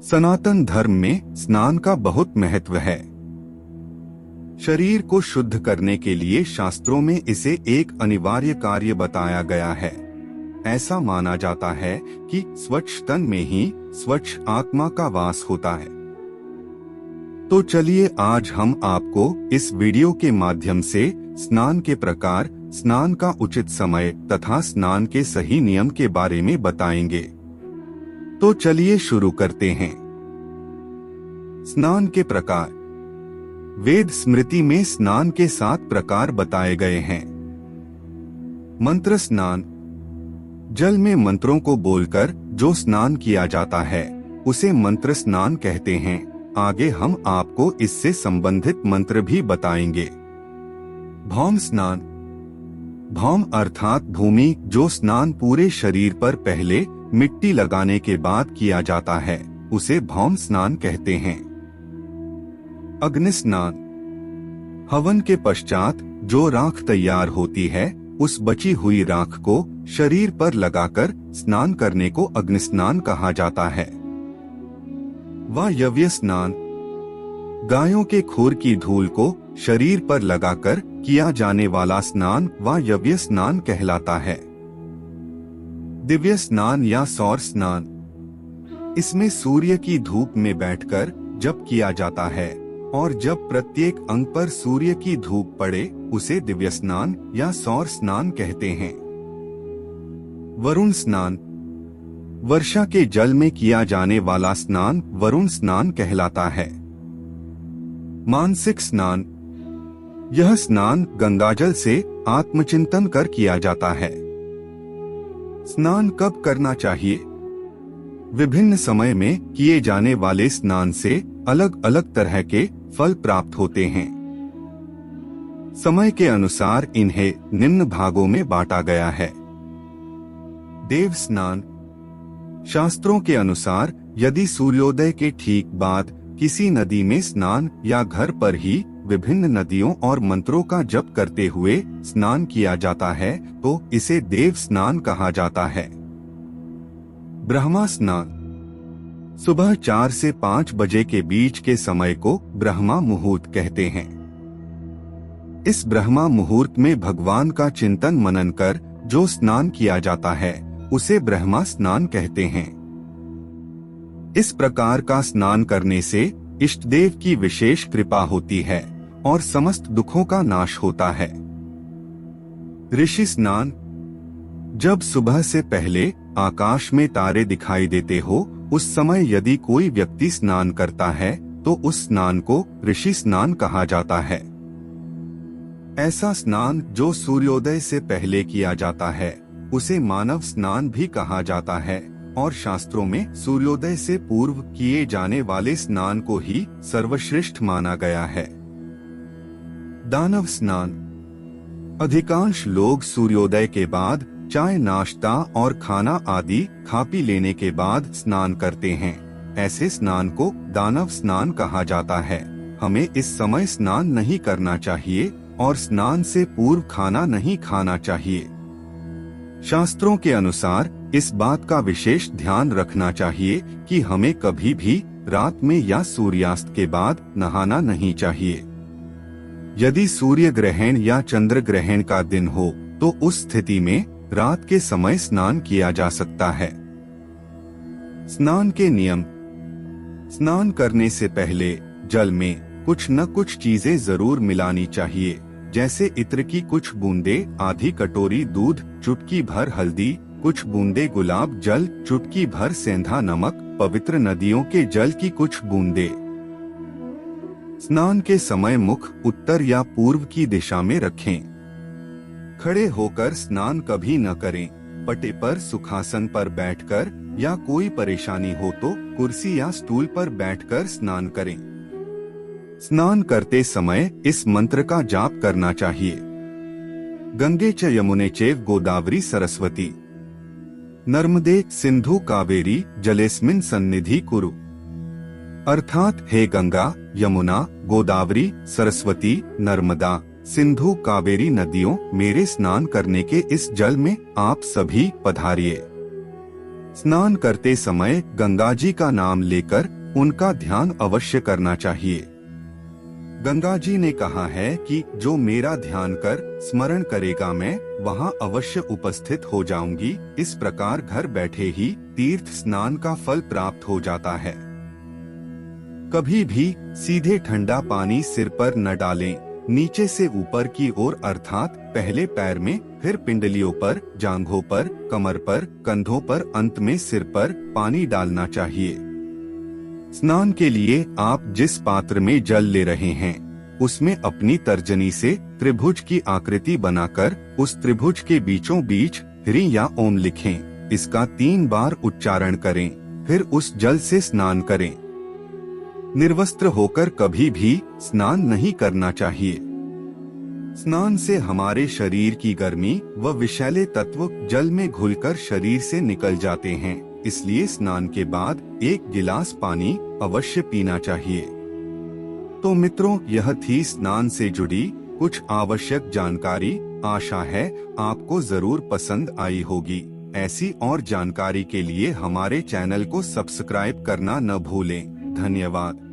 सनातन धर्म में स्नान का बहुत महत्व है। शरीर को शुद्ध करने के लिए शास्त्रों में इसे एक अनिवार्य कार्य बताया गया है। ऐसा माना जाता है कि स्वच्छ तन में ही स्वच्छ आत्मा का वास होता है। तो चलिए आज हम आपको इस वीडियो के माध्यम से स्नान के प्रकार, स्नान का उचित समय तथा स्नान के सही नियम के बारे में बताएंगे। तो चलिए शुरू करते हैं। स्नान के प्रकार। वेद स्मृति में स्नान के 7 प्रकार बताए गए हैं। मंत्र स्नान। जल में मंत्रों को बोलकर जो स्नान किया जाता है उसे मंत्र स्नान कहते हैं। आगे हम आपको इससे संबंधित मंत्र भी बताएंगे। भौम स्नान। भौम अर्थात भूमि, जो स्नान पूरे शरीर पर पहले मिट्टी लगाने के बाद किया जाता है उसे भौम स्नान कहते हैं। अग्नि स्नान। हवन के पश्चात जो राख तैयार होती है उस बची हुई राख को शरीर पर लगाकर स्नान करने को अग्नि स्नान कहा जाता है। वायव्य स्नान। गायों के खुर की धूल को शरीर पर लगाकर किया जाने वाला स्नान वायव्य स्नान कहलाता है। दिव्य स्नान या सौर स्नान। इसमें सूर्य की धूप में बैठकर जब किया जाता है और जब प्रत्येक अंग पर सूर्य की धूप पड़े उसे दिव्य स्नान या सौर स्नान कहते हैं। वरुण स्नान। वर्षा के जल में किया जाने वाला स्नान वरुण स्नान कहलाता है। मानसिक स्नान। यह स्नान गंगाजल से आत्मचिंतन कर किया जाता है। स्नान कब करना चाहिए? विभिन्न समय में किए जाने वाले स्नान से अलग अलग तरह के फल प्राप्त होते हैं। समय के अनुसार इन्हें निम्न भागों में बांटा गया है। देव स्नान। शास्त्रों के अनुसार यदि सूर्योदय के ठीक बाद किसी नदी में स्नान या घर पर ही विभिन्न नदियों और मंत्रों का जप करते हुए स्नान किया जाता है तो इसे देव स्नान कहा जाता है। ब्रह्मा स्नान। सुबह 4 से 5 बजे के बीच के समय को ब्रह्मा मुहूर्त कहते हैं। इस ब्रह्मा मुहूर्त में भगवान का चिंतन मनन कर जो स्नान किया जाता है उसे ब्रह्मा स्नान कहते हैं। इस प्रकार का स्नान करने से इष्ट देव की विशेष कृपा होती है और समस्त दुखों का नाश होता है। ऋषि स्नान। जब सुबह से पहले आकाश में तारे दिखाई देते हो उस समय यदि कोई व्यक्ति स्नान करता है तो उस स्नान को ऋषि स्नान कहा जाता है। ऐसा स्नान जो सूर्योदय से पहले किया जाता है उसे मानव स्नान भी कहा जाता है और शास्त्रों में सूर्योदय से पूर्व किए जाने वाले स्नान को ही सर्वश्रेष्ठ माना गया है। दानव स्नान। अधिकांश लोग सूर्योदय के बाद चाय, नाश्ता और खाना आदि खा पी लेने के बाद स्नान करते हैं। ऐसे स्नान को दानव स्नान कहा जाता है। हमें इस समय स्नान नहीं करना चाहिए और स्नान से पूर्व खाना नहीं खाना चाहिए। शास्त्रों के अनुसार इस बात का विशेष ध्यान रखना चाहिए कि हमें कभी भी रात में या सूर्यास्त के बाद नहाना नहीं चाहिए। यदि सूर्य ग्रहण या चंद्र ग्रहण का दिन हो तो उस स्थिति में रात के समय स्नान किया जा सकता है। स्नान के नियम। स्नान करने से पहले जल में कुछ न कुछ चीजें जरूर मिलानी चाहिए, जैसे इत्र की कुछ बूंदे, आधी कटोरी दूध, चुटकी भर हल्दी, कुछ बूंदे गुलाब जल, चुटकी भर सेंधा नमक, पवित्र नदियों के जल की कुछ बूंदे। स्नान के समय मुख उत्तर या पूर्व की दिशा में रखें। खड़े होकर स्नान कभी न करें। पटे पर, सुखासन पर बैठकर या कोई परेशानी हो तो कुर्सी या स्टूल पर बैठकर स्नान करें। स्नान करते समय इस मंत्र का जाप करना चाहिए। गंगे च यमुने चैव गोदावरी सरस्वती नर्मदे सिंधु कावेरी जलेस्मिन् सन्निधि कुरु। अर्थात हे गंगा, यमुना, गोदावरी, सरस्वती, नर्मदा, सिंधु, कावेरी नदियों, मेरे स्नान करने के इस जल में आप सभी पधारिए। स्नान करते समय गंगा जी का नाम लेकर उनका ध्यान अवश्य करना चाहिए। गंगा जी ने कहा है कि जो मेरा ध्यान कर स्मरण करेगा मैं वहां अवश्य उपस्थित हो जाऊंगी। इस प्रकार घर बैठे ही तीर्थ स्नान का फल प्राप्त हो जाता है। कभी भी सीधे ठंडा पानी सिर पर न डालें। नीचे से ऊपर की ओर अर्थात पहले पैर में, फिर पिंडलियों पर, जांघों पर, कमर पर, कंधों पर, अंत में सिर पर पानी डालना चाहिए। स्नान के लिए आप जिस पात्र में जल ले रहे हैं उसमें अपनी तर्जनी से त्रिभुज की आकृति बनाकर उस त्रिभुज के बीचों बीच ह्रीं या ओम लिखें। इसका 3 बार उच्चारण करें, फिर उस जल से स्नान करें। निर्वस्त्र होकर कभी भी स्नान नहीं करना चाहिए। स्नान से हमारे शरीर की गर्मी व विषैले तत्व जल में घुलकर शरीर से निकल जाते हैं, इसलिए स्नान के बाद 1 गिलास पानी अवश्य पीना चाहिए। तो मित्रों, यह थी स्नान से जुड़ी कुछ आवश्यक जानकारी। आशा है आपको जरूर पसंद आई होगी। ऐसी और जानकारी के लिए हमारे चैनल को सब्सक्राइब करना न भूलें। धन्यवाद।